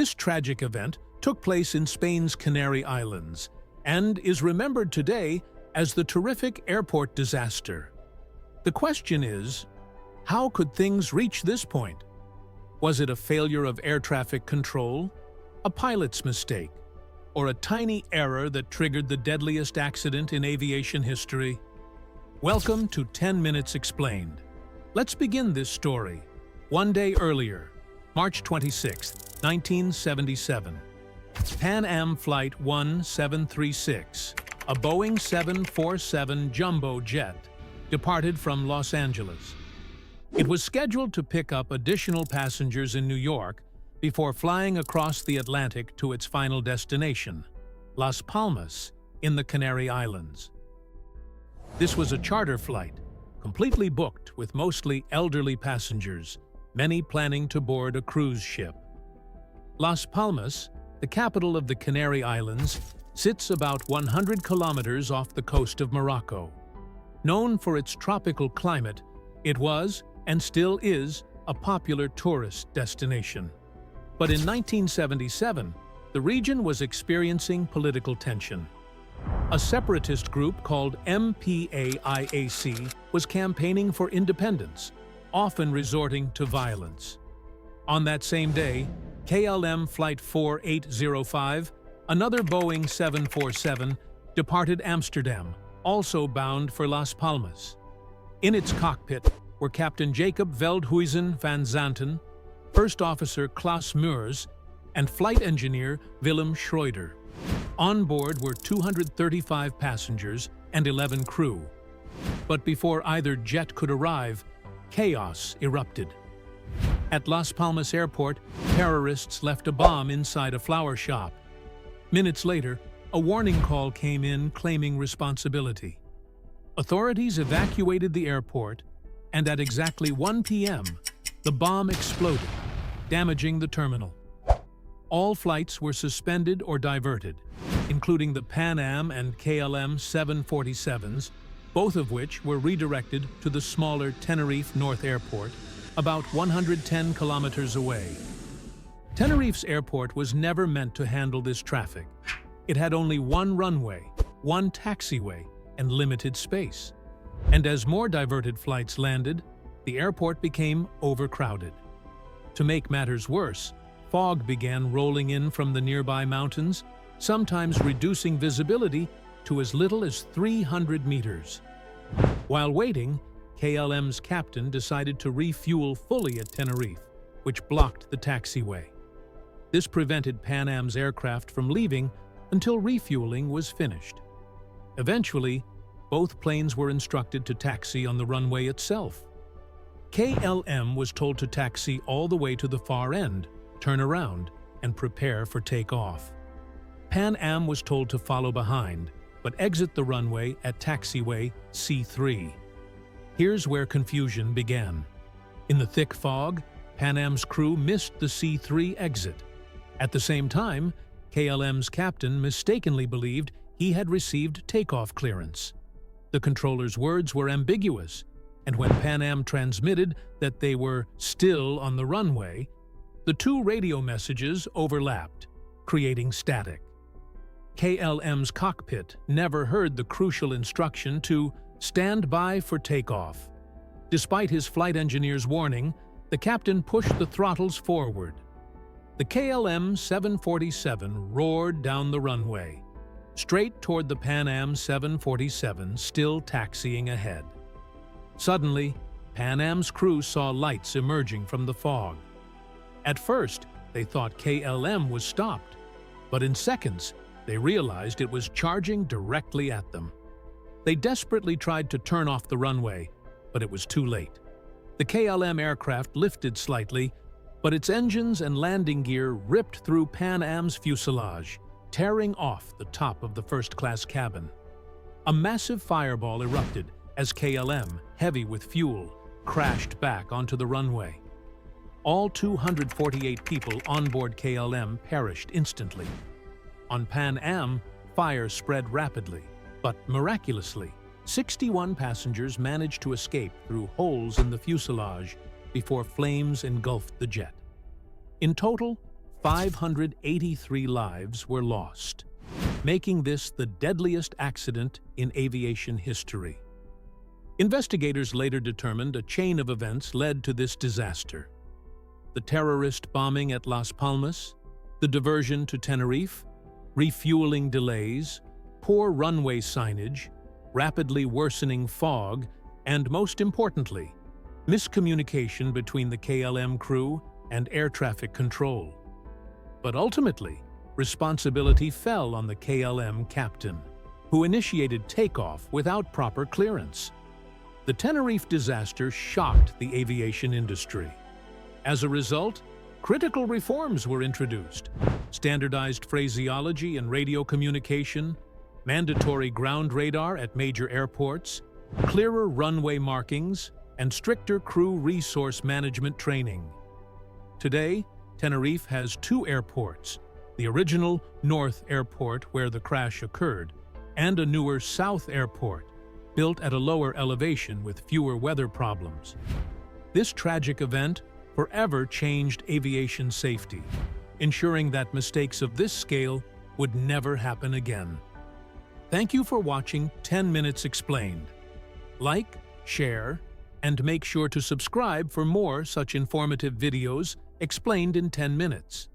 This tragic event took place in Spain's Canary Islands and is remembered today as the terrific airport disaster. The question is, how could things reach this point? Was it a failure of air traffic control, a pilot's mistake, or a tiny error that triggered the deadliest accident in aviation history? Welcome to 10 Minutes Explained. Let's begin this story. One day earlier, March 26, 1977, Pan Am Flight 1736, a Boeing 747 jumbo jet, departed from Los Angeles. It was scheduled to pick up additional passengers in New York before flying across the Atlantic to its final destination, Las Palmas, in the Canary Islands. This was a charter flight, completely booked with mostly elderly passengers, many planning to board a cruise ship. Las Palmas, the capital of the Canary Islands, sits about 100 kilometers off the coast of Morocco. Known for its tropical climate, it was, and still is, a popular tourist destination. But in 1977, the region was experiencing political tension. A separatist group called MPAIAC was campaigning for independence, often resorting to violence. On that same day, KLM Flight 4805, another Boeing 747, departed Amsterdam, also bound for Las Palmas. In its cockpit were Captain Jacob Veldhuizen van Zanten, First Officer Klaas Meurs, and Flight Engineer Willem Schroeder. On board were 235 passengers and 11 crew. But before either jet could arrive, chaos erupted. At Las Palmas Airport, terrorists left a bomb inside a flower shop. Minutes later, a warning call came in claiming responsibility. Authorities evacuated the airport, and at exactly 1 p.m., the bomb exploded, damaging the terminal. All flights were suspended or diverted, including the Pan Am and KLM 747s, both of which were redirected to the smaller Tenerife North Airport, about 110 kilometers away. Tenerife's airport was never meant to handle this traffic. It had only one runway, one taxiway, and limited space. And as more diverted flights landed, the airport became overcrowded. To make matters worse, fog began rolling in from the nearby mountains, sometimes reducing visibility to as little as 300 meters. While waiting, KLM's captain decided to refuel fully at Tenerife, which blocked the taxiway. This prevented Pan Am's aircraft from leaving until refueling was finished. Eventually, both planes were instructed to taxi on the runway itself. KLM was told to taxi all the way to the far end, turn around, and prepare for takeoff. Pan Am was told to follow behind, but exit the runway at taxiway C3. Here's where confusion began. In the thick fog, Pan Am's crew missed the C3 exit. At the same time, KLM's captain mistakenly believed he had received takeoff clearance. The controller's words were ambiguous, and when Pan Am transmitted that they were still on the runway, the two radio messages overlapped, creating static. KLM's cockpit never heard the crucial instruction to stand by for takeoff. Despite his flight engineer's warning, the captain pushed the throttles forward. The KLM 747 roared down the runway, straight toward the Pan Am 747 still taxiing ahead. Suddenly, Pan Am's crew saw lights emerging from the fog. At first, they thought KLM was stopped, but in seconds, they realized it was charging directly at them. They desperately tried to turn off the runway, but it was too late. The KLM aircraft lifted slightly, but its engines and landing gear ripped through Pan Am's fuselage, tearing off the top of the first-class cabin. A massive fireball erupted as KLM, heavy with fuel, crashed back onto the runway. All 248 people on board KLM perished instantly. On Pan Am, fire spread rapidly, but miraculously, 61 passengers managed to escape through holes in the fuselage before flames engulfed the jet. In total, 583 lives were lost, making this the deadliest accident in aviation history. Investigators later determined a chain of events led to this disaster. The terrorist bombing at Las Palmas, the diversion to Tenerife, refueling delays, poor runway signage, rapidly worsening fog, and most importantly, miscommunication between the KLM crew and air traffic control. But ultimately, responsibility fell on the KLM captain, who initiated takeoff without proper clearance. The Tenerife disaster shocked the aviation industry. As a result, critical reforms were introduced: standardized phraseology and radio communication, mandatory ground radar at major airports, clearer runway markings, and stricter crew resource management training. Today, Tenerife has two airports: the original North Airport, where the crash occurred, and a newer South Airport, built at a lower elevation with fewer weather problems. This tragic event forever changed aviation safety, ensuring that mistakes of this scale would never happen again. Thank you for watching 10 Minutes Explained. Like, share, and make sure to subscribe for more such informative videos explained in 10 minutes.